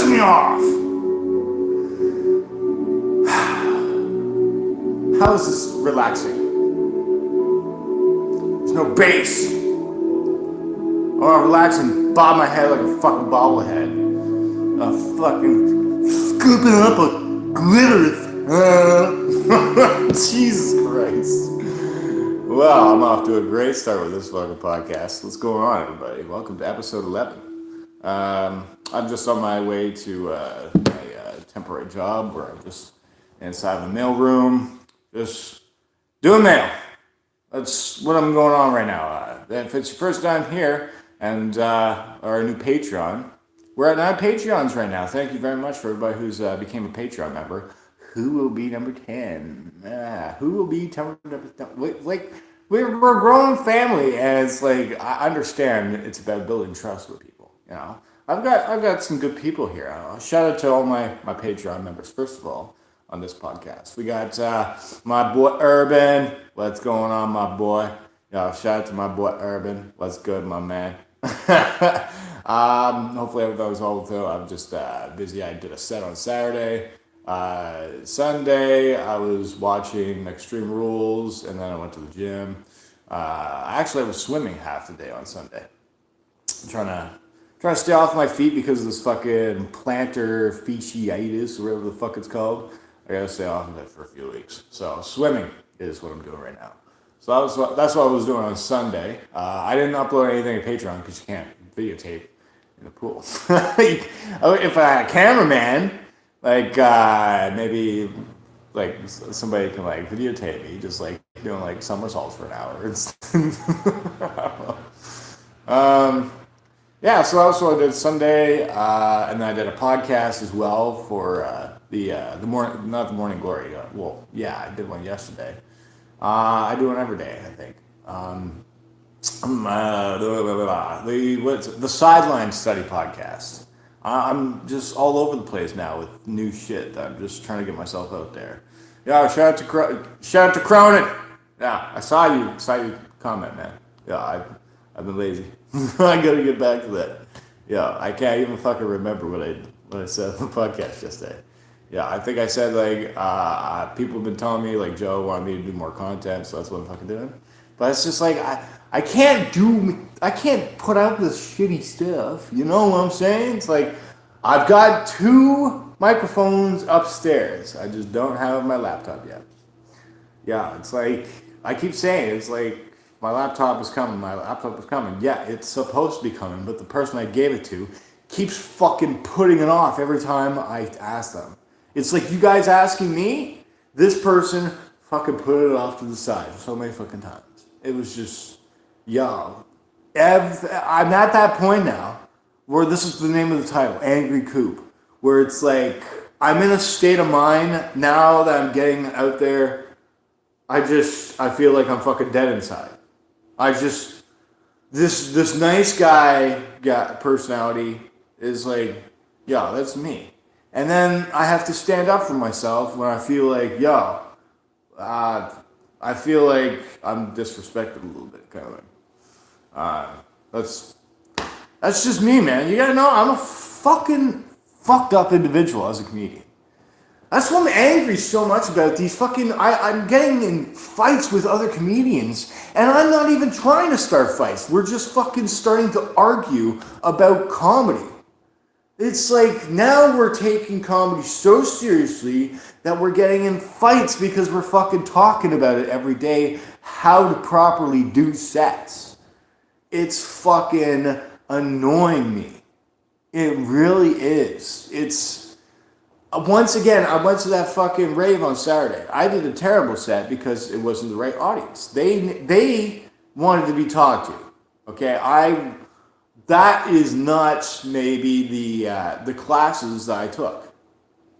me off. How is this relaxing? There's no bass. I want to relax and bob my head like a fucking bobblehead. Fucking scooping up a glitter. Jesus Christ. Well, I'm off to a great start with this fucking podcast. What's going on, everybody? Welcome to episode 11. I'm just on my way to a temporary job where I'm just inside the mail room, just doing mail. That's what I'm going on right now. If it's your first time here and or a new Patreon, we're at 9 Patreons right now. Thank you very much for everybody who's became a Patreon member. Who will be number 10? Who will be number 10? Like, we're a growing family, and it's like, I understand it's about building trust with people. You know, I've got some good people here. Shout out to all my Patreon members. First of all, on this podcast, we got my boy Urban. What's going on, my boy? Shout out to my boy Urban. What's good, my man? Hopefully everything's all good. I'm just busy. I did a set on Saturday. Sunday, I was watching Extreme Rules, and then I went to the gym. Actually, I was swimming half the day on Sunday. I'm trying to stay off my feet because of this fucking plantar fasciitis, or whatever the fuck it's called. I gotta stay off of it for a few weeks. So swimming is what I'm doing right now. So that's what I was doing on Sunday. I didn't upload anything to Patreon because you can't videotape in the pool. If I had a cameraman, like maybe like somebody can like videotape me just like doing like somersaults for an hour. It's yeah. So that's what I did Sunday, and then I did a podcast as well for the morning glory. I did one yesterday. I do one every day, I think. The Sideline Study podcast. I'm just all over the place now with new shit. I'm just trying to get myself out there. Yeah, shout out to Cronin. Yeah, I saw you comment, man. Yeah, I've been lazy. I gotta get back to that. Yeah, I can't even fucking remember what I said on the podcast yesterday. Yeah, I think I said like people have been telling me like Joe wanted me to do more content, so that's what I'm fucking doing. But it's just like I can't put out this shitty stuff. You know what I'm saying? It's like I've got 2 microphones upstairs. I just don't have my laptop yet. Yeah, it's like I keep saying it's like my laptop is coming. My laptop is coming. Yeah, it's supposed to be coming, but the person I gave it to keeps fucking putting it off every time I ask them. It's like you guys asking me, this person fucking put it off to the side so many fucking times. It was just, yo, I'm at that point now where this is the name of the title, Angry Coop, where it's like, I'm in a state of mind now that I'm getting out there. I feel like I'm fucking dead inside. This nice guy personality is like, yo, that's me. And then I have to stand up for myself when I feel like, yo, I feel like I'm disrespected a little bit, kind of thing. That's just me, man. You gotta know, I'm a fucking fucked up individual as a comedian. That's what I'm angry so much about. These fucking, I'm getting in fights with other comedians, and I'm not even trying to start fights. We're just fucking starting to argue about comedy. It's like now we're taking comedy so seriously that we're getting in fights because we're fucking talking about it every day, how to properly do sets. It's fucking annoying me. It really is. It's, once again, I went to that fucking rave on Saturday. I did a terrible set because it wasn't the right audience. They wanted to be talked to. Okay, that is not maybe the classes that I took.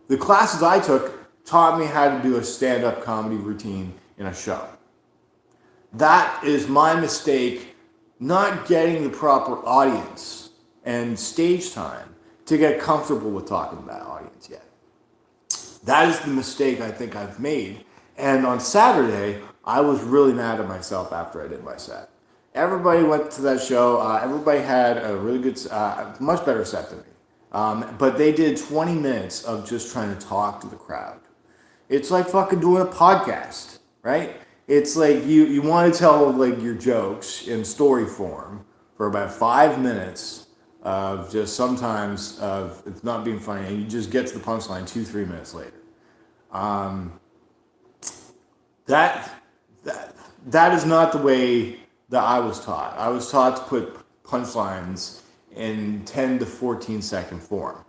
The classes I took taught me how to do a stand-up comedy routine in a show. That is my mistake, not getting the proper audience and stage time to get comfortable with talking to that audience yet. That is the mistake I think I've made. And on Saturday, I was really mad at myself after I did my set. Everybody went to that show. Everybody had a really good, much better set than me. But they did 20 minutes of just trying to talk to the crowd. It's like fucking doing a podcast, right? It's like you want to tell like your jokes in story form for about 5 minutes of just sometimes of it's not being funny, and you just get to the punchline 2-3 minutes later. That that is not the way that I was taught. I was taught to put punchlines in 10 to 14 second form.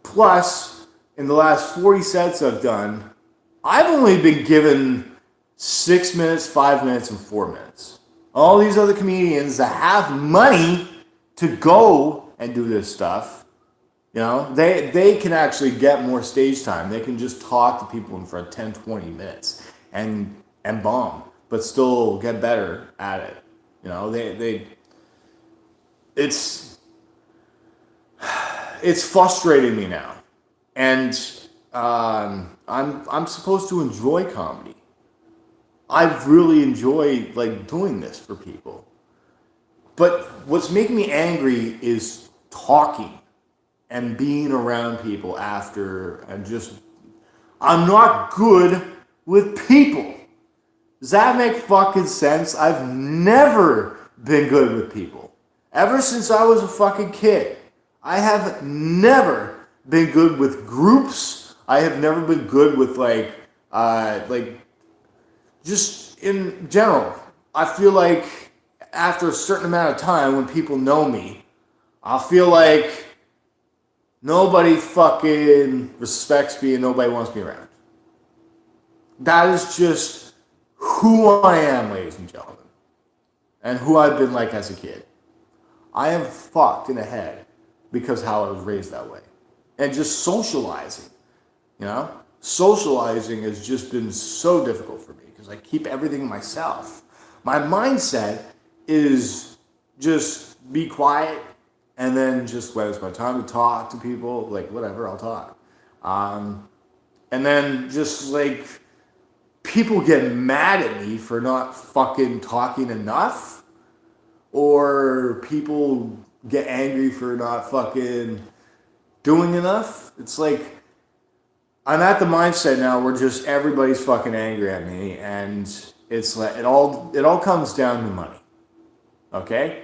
Plus, in the last 40 sets I've done, I've only been given 6 minutes, 5 minutes, and 4 minutes. All these other comedians that have money to go and do this stuff, you know, they can actually get more stage time. They can just talk to people for 10, 20 minutes and bomb, but still get better at it. You know, it's frustrating me now, and I'm supposed to enjoy comedy. I really enjoy like doing this for people, but what's making me angry is talking and being around people after, and just I'm not good with people. Does that make fucking sense? I've never been good with people. Ever since I was a fucking kid, I have never been good with groups. I have never been good with like just in general. I feel like after a certain amount of time, when people know me, I feel like nobody fucking respects me and nobody wants me around. That is just who I am, ladies and gentlemen, and who I've been like as a kid. I am fucked in the head because how I was raised that way. And just socializing, you know? Socializing has just been so difficult for me because I keep everything myself. My mindset is just be quiet and then just when it's my time to talk to people, like whatever, I'll talk. And then just like people get mad at me for not fucking talking enough, or people get angry for not fucking doing enough. It's like I'm at the mindset now where just everybody's fucking angry at me, and it's like it all comes down to money. Okay?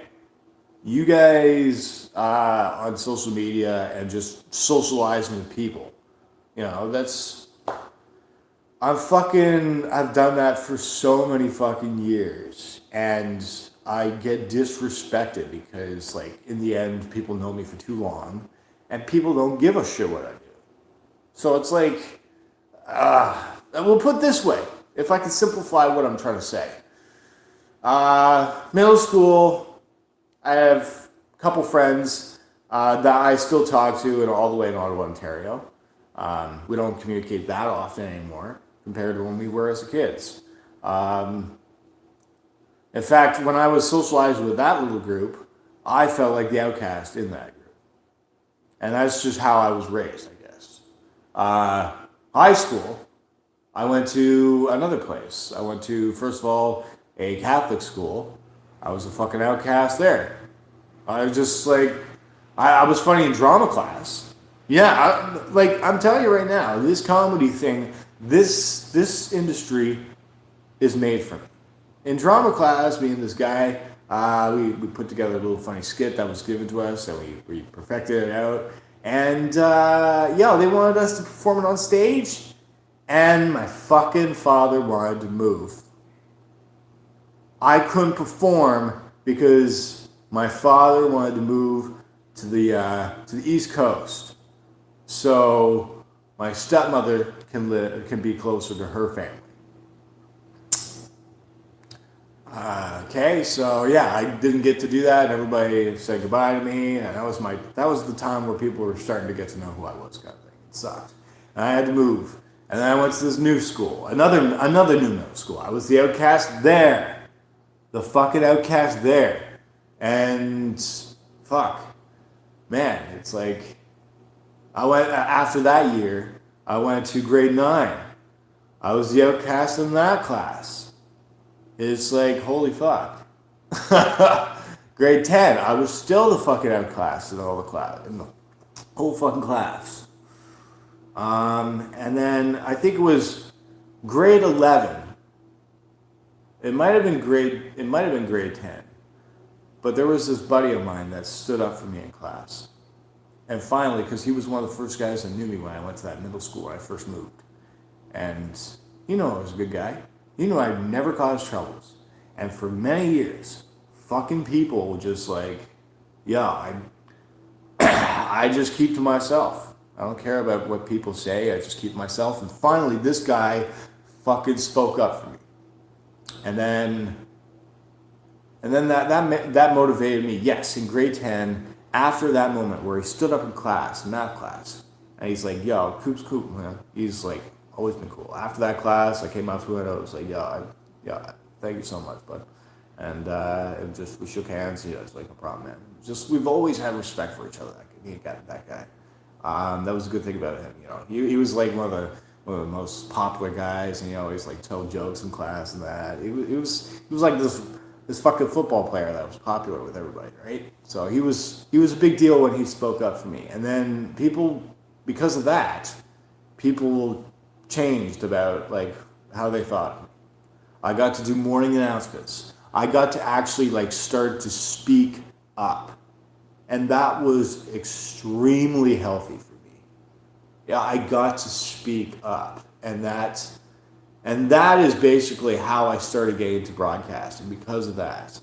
You guys on social media and just socializing with people, you know, I've done that for so many fucking years, and I get disrespected because, like, in the end, people know me for too long, and people don't give a shit what I do. So it's like, we'll put it this way, if I can simplify what I'm trying to say. Middle school, I have a couple friends that I still talk to and all the way in Ottawa, Ontario. We don't communicate that often anymore compared to when we were as kids. In fact, when I was socializing with that little group, I felt like the outcast in that group. And that's just how I was raised, I guess. High school, I went to another place. I went to, first of all, a Catholic school. I was a fucking outcast there. I was just like, I was funny in drama class. Yeah, I'm telling you right now, this comedy thing, this industry is made for me. In drama class, me and this guy, we put together a little funny skit that was given to us, and we perfected it out. And they wanted us to perform it on stage, and my fucking father wanted to move. I couldn't perform because my father wanted to move to the East Coast, so my stepmother can be closer to her family. Okay, so yeah, I didn't get to do that. Everybody said goodbye to me, and that was the time where people were starting to get to know who I was, kind of thing. It sucked, and I had to move. And then I went to this new school, another new middle school. I was the outcast there, the fucking outcast there, and fuck, man, it's like I went after that year. I went to grade 9. I was the outcast in that class. It's like, holy fuck. Grade 10, I was still the fucking outcast in all the class. whole fucking class. And then I think it was grade 11. It might have been grade 10. But there was this buddy of mine that stood up for me in class. And finally, because he was one of the first guys that knew me when I went to that middle school where I first moved. And he knew I was a good guy. He knew I'd never caused troubles. And for many years, fucking people just like, yeah, I just keep to myself. I don't care about what people say. I just keep to myself. And finally, this guy fucking spoke up for me. And then that motivated me. Yes, in grade 10, after that moment where he stood up in class, math class, and he's like, yo, Coop's Coop, man. He's like, always been cool. After that class, I came up to him and I was like, yeah, thank you so much, bud. And we shook hands. Yeah, it's like, no problem, man. Just, we've always had respect for each other. That guy. That was a good thing about him, you know. He was like one of the most popular guys, and he always like told jokes in class and that. He was like this fucking football player that was popular with everybody, right? So he was a big deal when he spoke up for me. And then because of that, people changed about like how they thought. I got to do morning announcements. I got to actually like start to speak up. And that was extremely healthy for me. Yeah, I got to speak up. And that is basically how I started getting into broadcasting because of that.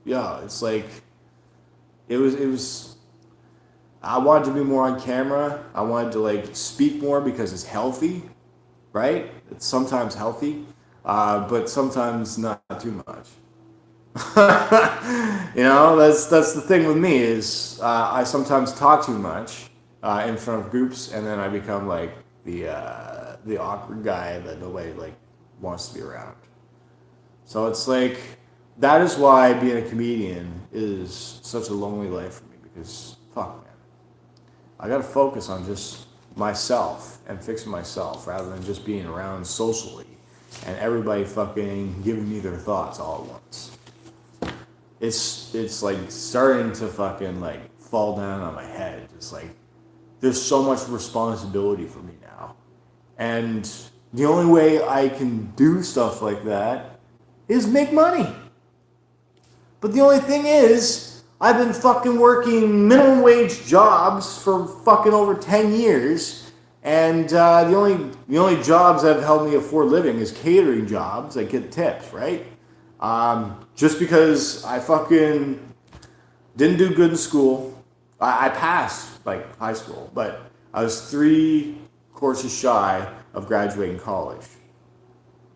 Yeah, it's like it was I wanted to be more on camera. I wanted to like speak more because it's healthy, right? It's sometimes healthy, but sometimes not too much. You know, that's the thing with me is I sometimes talk too much in front of groups, and then I become like the awkward guy that nobody like wants to be around. So it's like that is why being a comedian is such a lonely life for me because fuck man, I gotta focus on just myself and fixing myself rather than just being around socially and everybody fucking giving me their thoughts all at once. It's like starting to fucking like fall down on my head. Just like there's so much responsibility for me now. And the only way I can do stuff like that is make money. But the only thing is, I've been fucking working minimum wage jobs for fucking over 10 years. And the only jobs that have helped me afford living is catering jobs. I get tips, right? Just because I fucking didn't do good in school. I passed like high school, but I was 3 courses shy of graduating college.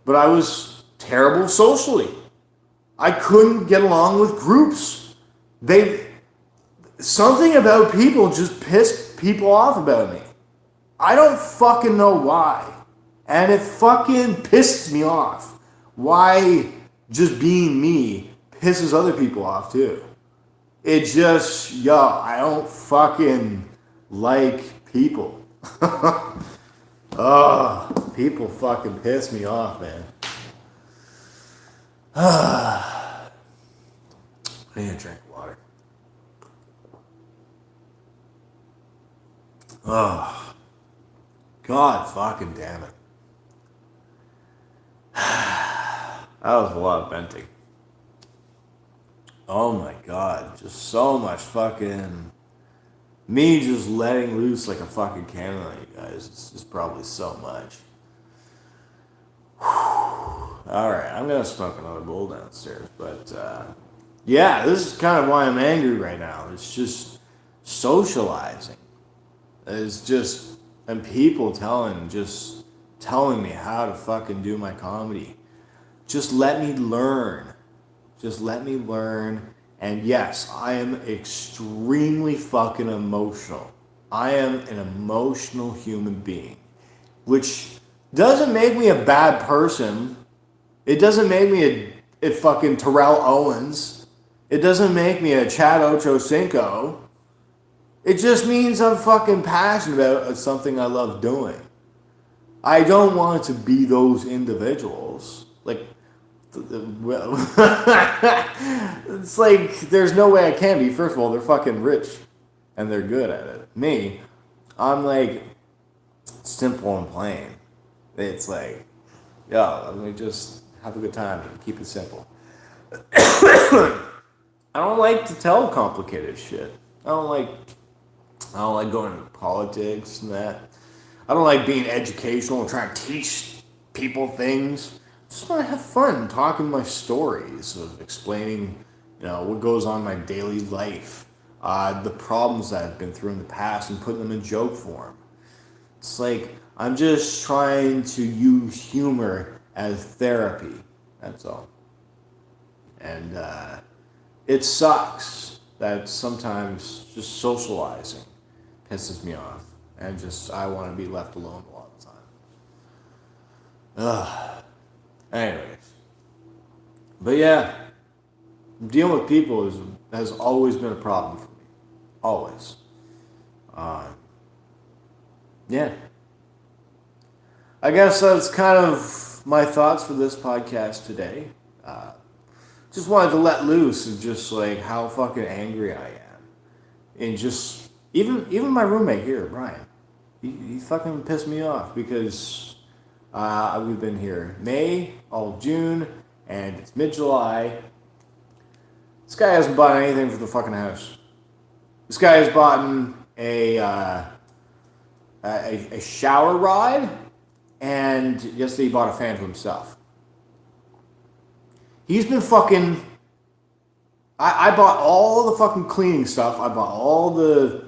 But I was terrible socially. I couldn't get along with groups. Something about people just pissed people off about me. I don't fucking know why. And it fucking pisses me off. Why just being me pisses other people off too. It just, I don't fucking like people. Oh, people fucking piss me off, man. I need to drink water. Oh, God fucking damn it. That was a lot of venting. Oh my God, just so much fucking me just letting loose like a fucking cannon on you guys. It's just probably so much. Alright, I'm gonna smoke another bowl downstairs, but yeah, this is kind of why I'm angry right now. It's just socializing. It's just, and people telling me how to fucking do my comedy. Just let me learn. Just let me learn. And yes, I am extremely fucking emotional. I am an emotional human being. Which doesn't make me a bad person. It doesn't make me a fucking Terrell Owens. It doesn't make me a Chad Ochocinco. It just means I'm fucking passionate about something I love doing. I don't want to be those individuals. Like, it's like, there's no way I can be. First of all, they're fucking rich. and they're good at it. Me, I'm like simple and plain. It's like, yo, let me just have a good time and keep it simple. I don't like to tell complicated shit. I don't like going into politics and that. I don't like being educational and trying to teach people things. I just want to have fun talking my stories of explaining, what goes on in my daily life, the problems that I've been through in the past, and putting them in joke form. It's like I'm just trying to use humor as therapy. That's all. And it sucks that sometimes just socializing pisses me off, and just I want to be left alone a lot of the time. Ugh. Anyways, but yeah, dealing with people has always been a problem for me, always. Yeah, I guess that's kind of my thoughts for this podcast today. Just wanted to let loose and just like how fucking angry I am, and just even my roommate here, Brian, he fucking pissed me off because we've been here May, all June, and it's mid-July. This guy hasn't bought anything for the fucking house. This guy has bought a shower rod, and yesterday he bought a fan to himself. He's been fucking. I bought all the fucking cleaning stuff. I bought all the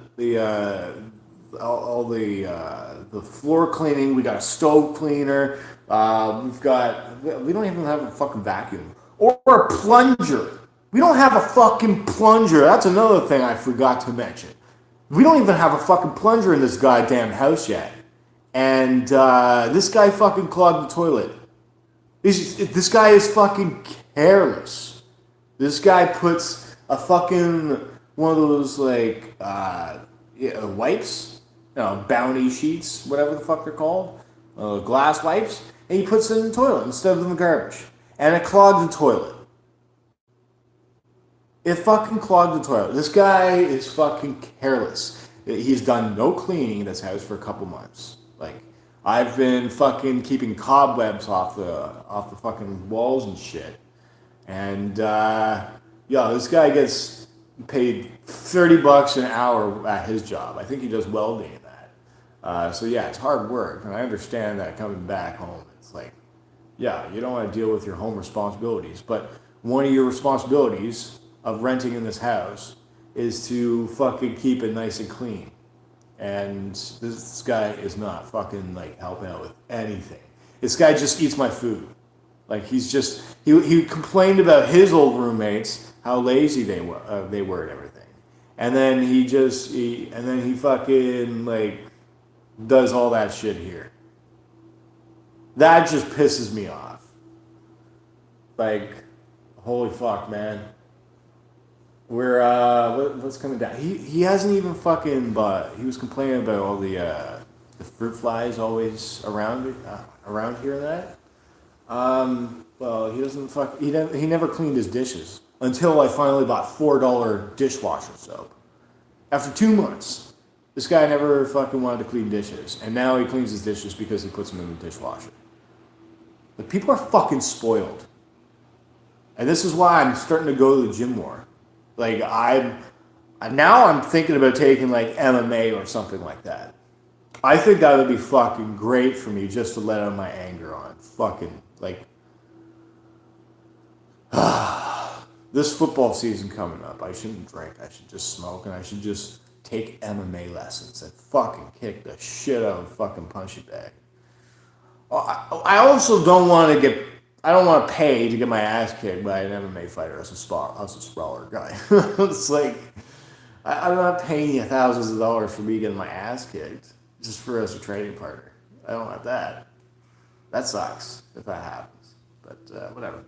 floor cleaning. We got a stove cleaner. We don't even have a fucking vacuum or a plunger. We don't have a fucking plunger. That's another thing I forgot to mention. We don't even have a fucking plunger in this goddamn house yet. And this guy fucking clogged the toilet. This guy is fucking careless. This guy puts a fucking one of those like wipes, bounty sheets, whatever the fuck they're called, glass wipes, and he puts it in the toilet instead of in the garbage, and it clogged the toilet. It fucking clogged the toilet. This guy is fucking careless. He's done no cleaning in this house for a couple months. Like, I've been fucking keeping cobwebs off the fucking walls and shit. And this guy gets paid $30 an hour at his job. I think he does welding in that. So yeah, it's hard work, and I understand that coming back home, it's like, yeah, you don't want to deal with your home responsibilities, but one of your responsibilities of renting in this house is to fucking keep it nice and clean. And this guy is not fucking like helping out with anything. This guy just eats my food. Like he complained about his old roommates, how lazy they were and everything. And then he fucking like does all that shit here. That just pisses me off. Like, holy fuck, man. What's coming down? He hasn't even fucking. But he was complaining about all the fruit flies always around here and that. Well, he doesn't fuck. He never cleaned his dishes until I finally bought $4 dishwasher soap. After 2 months, this guy never fucking wanted to clean dishes, and now he cleans his dishes because he puts them in the dishwasher. But people are fucking spoiled, and this is why I'm starting to go to the gym more. Like I'm thinking about taking like MMA or something like that. I think that would be fucking great for me just to let out my anger on fucking like this football season coming up. I shouldn't drink. I should just smoke, and I should just take MMA lessons and fucking kick the shit out of a fucking punching bag. I also don't want to I don't want to pay to get my ass kicked by an MMA fighter as a sprawler guy. It's like, I'm not paying you thousands of dollars for me getting my ass kicked just for as a training partner. I don't want that. That sucks if that happens. But whatever.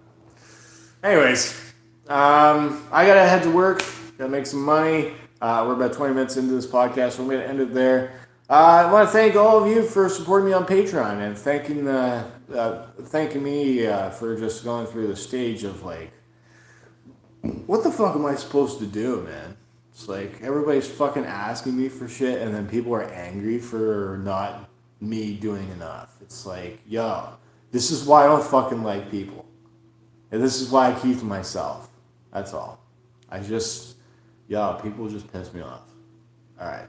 Anyways, I gotta head to work. Gotta make some money. We're about 20 minutes into this podcast, so I'm gonna end it there. I want to thank all of you for supporting me on Patreon and thanking me for just going through the stage of like, what the fuck am I supposed to do, man? It's like everybody's fucking asking me for shit, and then people are angry for not me doing enough. It's like, yo, this is why I don't fucking like people. And this is why I keep to myself. That's all. People just piss me off. Alright.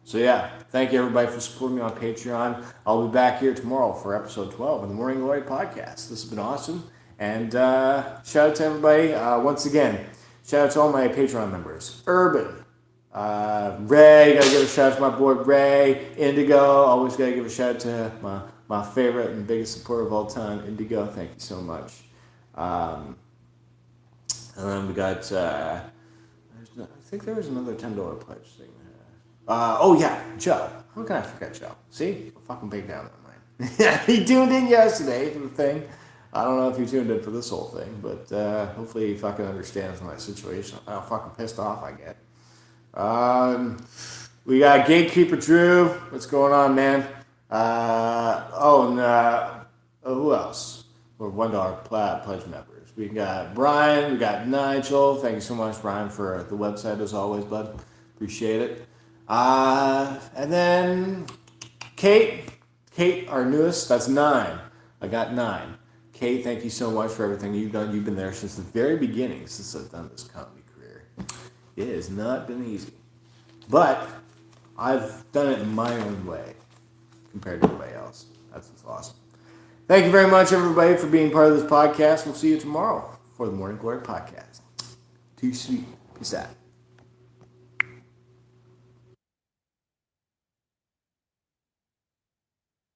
So yeah, thank you everybody for supporting me on Patreon. I'll be back here tomorrow for episode 12 of the Morning Glory podcast. This has been awesome. And shout out to everybody. Once again, shout out to all my Patreon members. Urban, Ray, gotta give a shout out to my boy Ray. Indigo, always gotta give a shout out to my favorite and biggest supporter of all time, Indigo. Thank you so much. And then we got, I think there was another $10 pledge thing. Joe. How can I forget Joe? See? A fucking big down in mind. He tuned in yesterday for the thing. I don't know if he tuned in for this whole thing, but hopefully he fucking understands my situation. How fucking pissed off I get. We got Gatekeeper Drew. What's going on, man? Who else? We're $1 pledge members. We got Brian. We got Nigel. Thank you so much, Brian, for the website as always, bud. Appreciate it. And then Kate, our newest, that's 9. I got 9. Kate, thank you so much for everything you've done. You've been there since the very beginning, since I've done this comedy career. It has not been easy. But I've done it in my own way compared to everybody else. That's what's awesome. Thank you very much, everybody, for being part of this podcast. We'll see you tomorrow for the Morning Glory podcast. Too sweet. Peace out.